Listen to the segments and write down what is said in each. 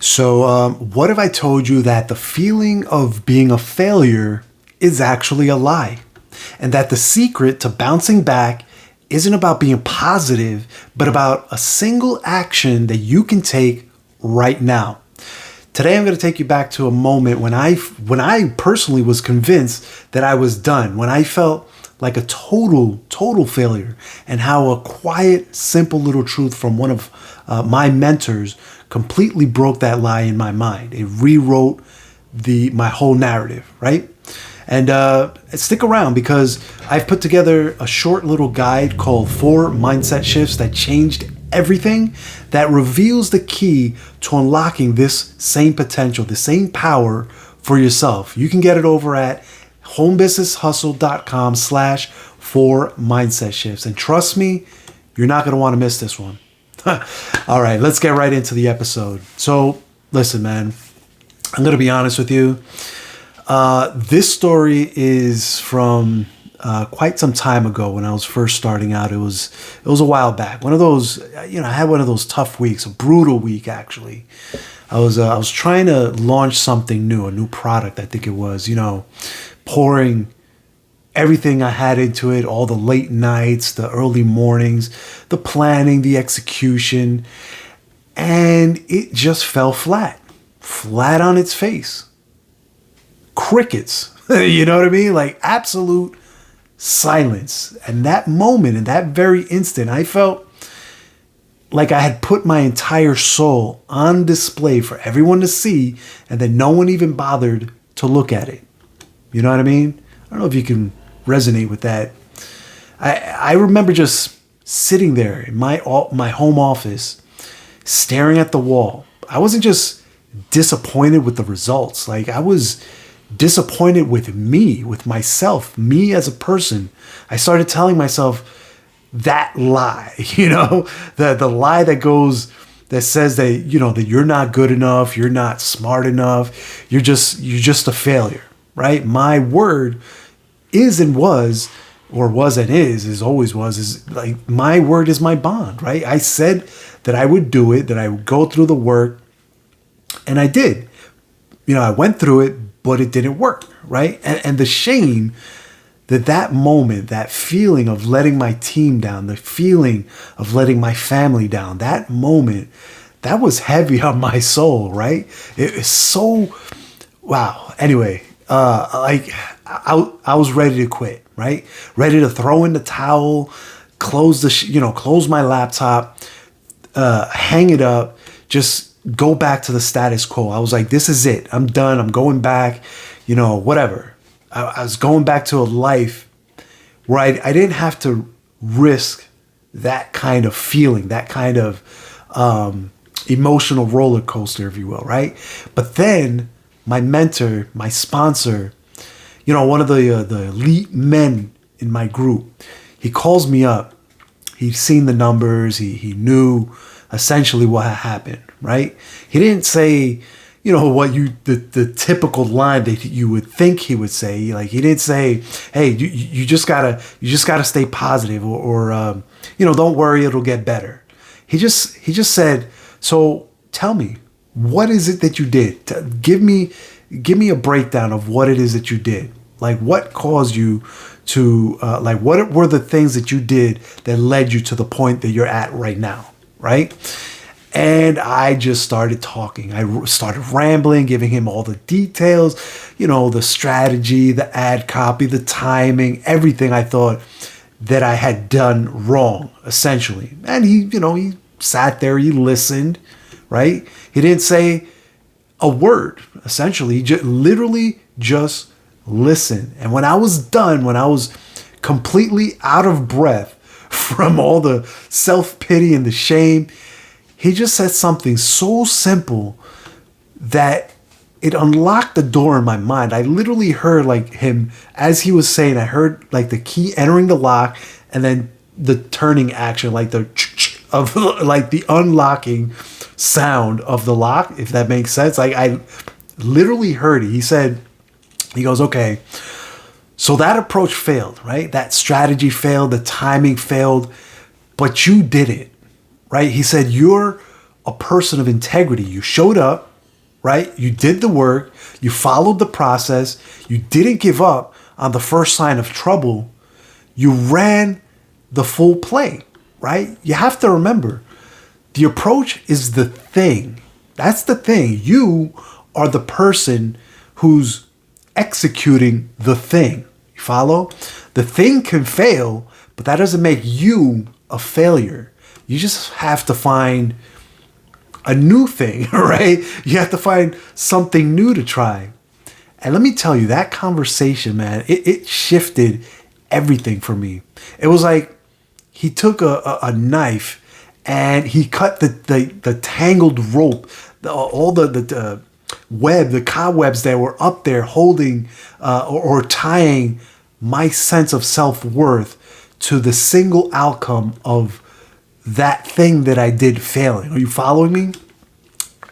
So, what if I told you that the feeling of being a failure is actually a lie? And that the secret to bouncing back isn't about being positive, but about a single action that you can take right now. Today, I'm going to take you back to a moment when I personally was convinced that I was done, when I felt like a total failure, and how a quiet, simple little truth from one of my mentors completely broke that lie in my mind. It rewrote my whole narrative, right? And stick around because I've put together a short little guide called 4 Mindset Shifts That Changed Everything, that reveals the key to unlocking this same potential, the same power for yourself. You can get it over at homebusinesshustle.com/4mindset shifts. And trust me, you're not going to want to miss this one. All right, let's get right into the episode. So listen, man, I'm going to be honest with you. This story is from quite some time ago when I was first starting out. It was a while back. One of those, I had one of those tough weeks, a brutal week actually. I was trying to launch something new, a new product. I think it was, pouring everything I had into it, all the late nights, the early mornings, the planning, the execution, and it just fell flat on its face. Crickets, you know what I mean? Like absolute silence. And that moment, in that very instant, I felt like I had put my entire soul on display for everyone to see, and then no one even bothered to look at it. You know what I mean? I don't know if you can resonate with that. I remember just sitting there in my home office, staring at the wall. I wasn't just disappointed with the results. Like I was disappointed with me, with myself, me as a person. I started telling myself that lie, the lie that says that, that you're not good enough, you're not smart enough, you're just a failure, right? My word is and was, or was and is always was, is like my word is my bond, right? I said that I would do it, that I would go through the work, and I did. I went through it, but it didn't work, right? And the shame that moment, that feeling of letting my team down, the feeling of letting my family down, that moment, that was heavy on my soul, right? It is so, wow. Anyway, I was ready to quit, right? Ready to throw in the towel, close close my laptop, hang it up, just go back to the status quo. I was like, this is it. I'm done. I'm going back, whatever. I was going back to a life where I didn't have to risk that kind of feeling, that kind of emotional roller coaster, if you will, right? But then my mentor, my sponsor, one of the elite men in my group, he calls me up. He'd seen the numbers. He knew essentially what had happened, right? He didn't say, the typical line that you would think he would say. Like he didn't say, hey, you just gotta stay positive, or don't worry, it'll get better. He just said, so tell me, what is it that you did? Give me a breakdown of what it is that you did. Like what caused you to, what were the things that you did that led you to the point that you're at right now, right? And I just started talking. I started rambling, giving him all the details, the strategy, the ad copy, the timing, everything I thought that I had done wrong, essentially. And he sat there, he listened, right? He didn't say a word, essentially. He literally just listened. And when I was done, when I was completely out of breath from all the self-pity and the shame, he just said something so simple that it unlocked the door in my mind. I literally heard like him, as he was saying, I heard like the key entering the lock and then the turning action, like the of like the unlocking sound of the lock, if that makes sense. Like I literally heard it. He goes, okay, so that approach failed, right? That strategy failed, the timing failed, but you did it. Right? He said, you're a person of integrity. You showed up, right? You did the work, you followed the process, you didn't give up on the first sign of trouble, you ran the full play, right? You have to remember, the approach is the thing. That's the thing. You are the person who's executing the thing. You follow? The thing can fail, but that doesn't make you a failure. You just have to find a new thing, right? You have to find something new to try. And let me tell you, that conversation, man, it shifted everything for me. It was like he took a knife and he cut the tangled rope, all the web, the cobwebs that were up there holding or tying my sense of self-worth to the single outcome of that thing that I did failing. Are you following me?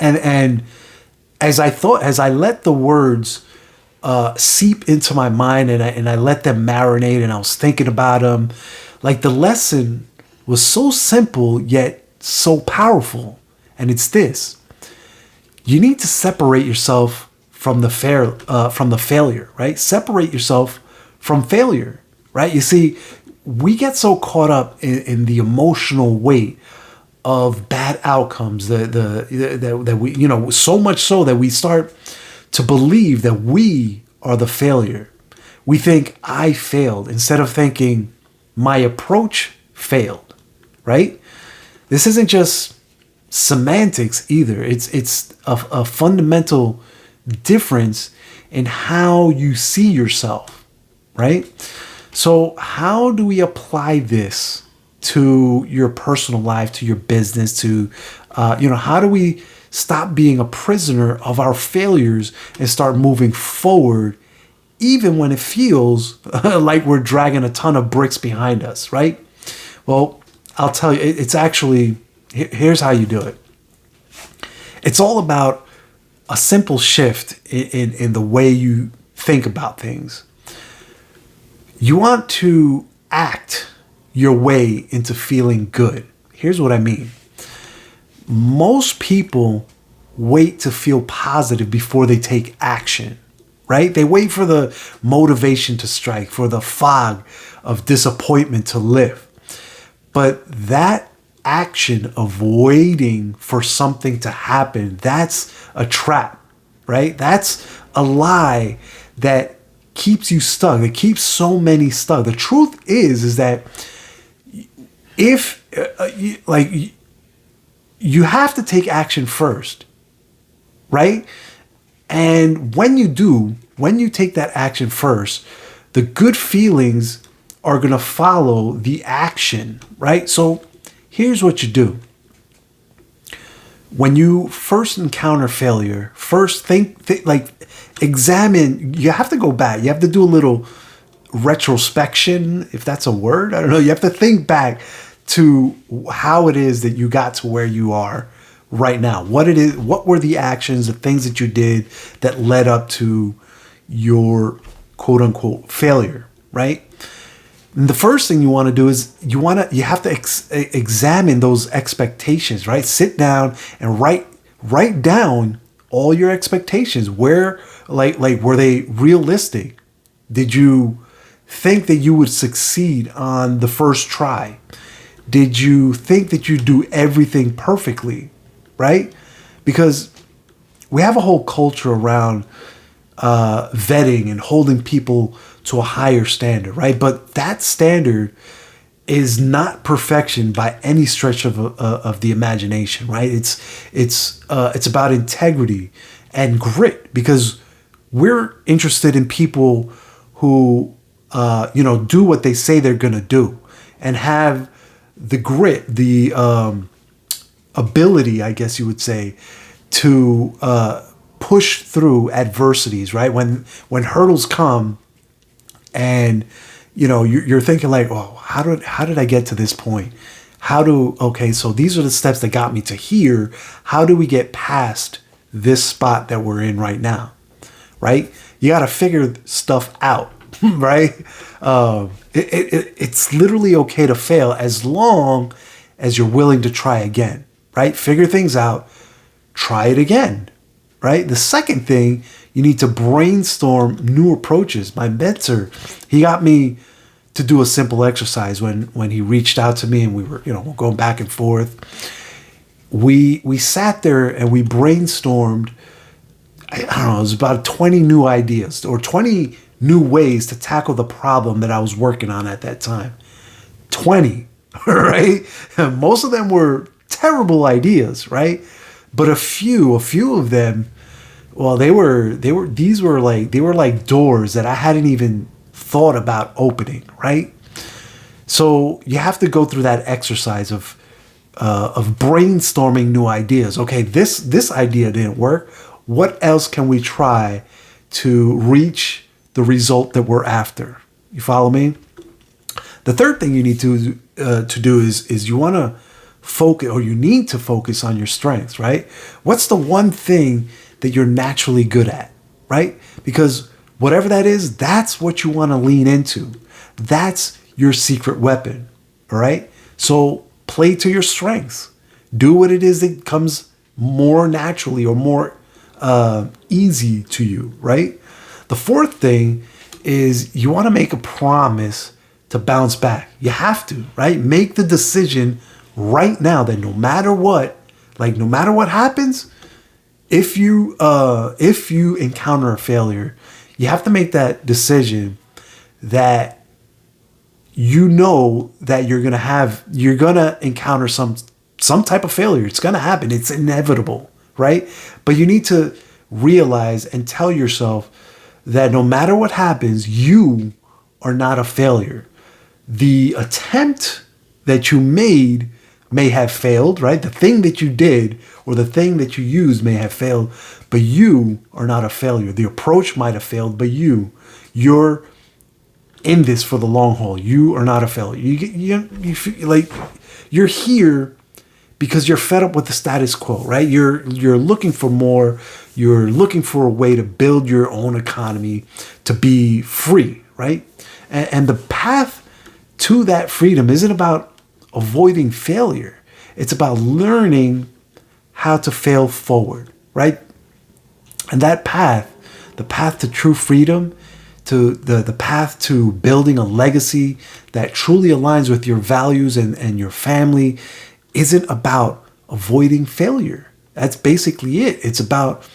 And as I let the words seep into my mind and I let them marinate and I was thinking about them, like the lesson was so simple yet so powerful. And it's this: you need to separate yourself from the failure, right? Separate yourself from failure, right? You see, we get so caught up in the emotional weight of bad outcomes that we, so much so that we start to believe that we are the failure. We think I failed instead of thinking my approach failed, right? This isn't just semantics either. It's a fundamental difference in how you see yourself, right? So how do we apply this to your personal life, to your business, to, how do we stop being a prisoner of our failures and start moving forward, even when it feels like we're dragging a ton of bricks behind us, right? Well, I'll tell you, it's actually, here's how you do it. It's all about a simple shift in the way you think about things. You want to act your way into feeling good. Here's what I mean. Most people wait to feel positive before they take action, right? They wait for the motivation to strike, for the fog of disappointment to lift. But that action of waiting for something to happen, that's a trap, right? That's a lie that keeps you stuck. It keeps so many stuck. The truth is that if you have to take action first, right? And when you take that action first, the good feelings are going to follow the action, right? So here's what you do. When you first encounter failure, first examine. You have to go back. You have to do a little retrospection, if that's a word. I don't know. You have to think back to how it is that you got to where you are right now. What were the actions, the things that you did that led up to your quote unquote failure, right? And the first thing you want to do is you have to examine those expectations, right? Sit down and write down all your expectations. Where were they realistic? Did you think that you would succeed on the first try? Did you think that you do everything perfectly, right? Because we have a whole culture around vetting and holding people to a higher standard, right? But that standard is not perfection by any stretch of the imagination, right? It's about integrity and grit, because we're interested in people who do what they say they're gonna do and have the grit, the ability, I guess you would say, to push through adversities, right? When hurdles come, and you're thinking like, oh, how did I get to this point? So these are the steps that got me to here. How do we get past this spot that we're in right now, right? You got to figure stuff out, right? It's literally okay to fail as long as you're willing to try again, right? Figure things out, try it again, right? The second thing, you need to brainstorm new approaches. My mentor, he got me to do a simple exercise when he reached out to me and we were, going back and forth. We sat there and we brainstormed, I don't know, it was about 20 new ideas or 20 new ways to tackle the problem that I was working on at that time. 20, right? And most of them were terrible ideas, right? But a few of them, well, they were like doors that I hadn't even thought about opening, right? So you have to go through that exercise of brainstorming new ideas. Okay, this idea didn't work. What else can we try to reach the result that we're after? You follow me? The third thing you need to do is you want to focus, or you need to focus on your strengths, right? What's the one thing that you're naturally good at, right? Because whatever that is, that's what you want to lean into. That's your secret weapon, all right? So play to your strengths. Do what it is that comes more naturally or more easy to you, right? The fourth thing is you want to make a promise to bounce back. You have to, right? Make the decision right now that no matter what happens, if you encounter a failure, you have to make that decision that you know that you're gonna encounter some type of failure. It's gonna happen. It's inevitable, right? But you need to realize and tell yourself that no matter what happens, you are not a failure. The attempt that you made may have failed, right? The thing that you did or the thing that you used may have failed, but you are not a failure. The approach might have failed, but you're in this for the long haul. You are not a failure. You feel like you're here because you're fed up with the status quo, right? You're looking for more. You're looking for a way to build your own economy, to be free, right? And the path to that freedom isn't about avoiding failure. It's about learning how to fail forward, right? And that path, the path to true freedom, to the path to building a legacy that truly aligns with your values and your family, isn't about avoiding failure. That's basically it. It's about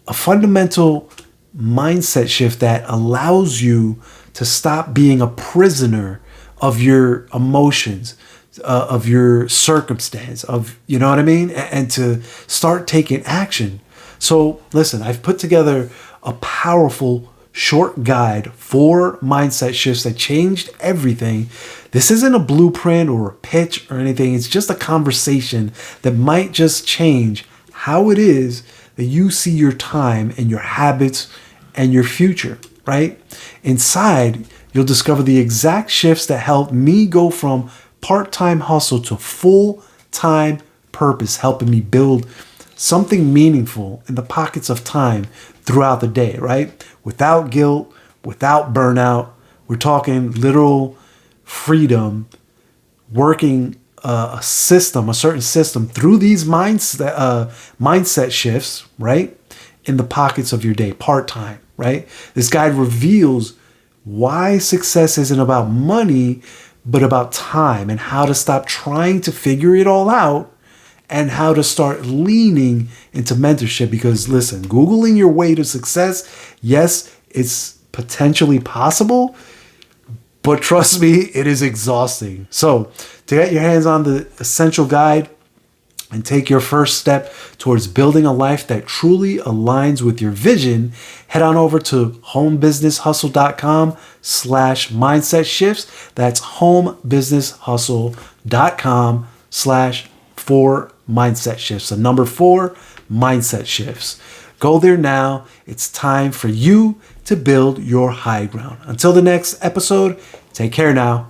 a fundamental mindset shift that allows you to stop being a prisoner of your emotions, of your circumstance, you know what I mean? And to start taking action. So listen, I've put together a powerful short guide for mindset shifts that changed everything. This isn't a blueprint or a pitch or anything. It's just a conversation that might just change how it is that you see your time and your habits and your future, right? Inside, you'll discover the exact shifts that helped me go from part-time hustle to full-time purpose, helping me build something meaningful in the pockets of time throughout the day, right? Without guilt, without burnout. We're talking literal freedom, working a certain system through these mindset shifts, right? In the pockets of your day, part-time, right? This guide reveals why success isn't about money, but about time, and how to stop trying to figure it all out and how to start leaning into mentorship. Because listen, Googling your way to success, yes, it's potentially possible, but trust me, it is exhausting. So to get your hands on the essential guide and take your first step towards building a life that truly aligns with your vision, head on over to homebusinesshustle.com/mindset shifts. That's homebusinesshustle.com/4mindset shifts. The number 4 mindset shifts. Go there now. It's time for you to build your high ground. Until the next episode, take care now.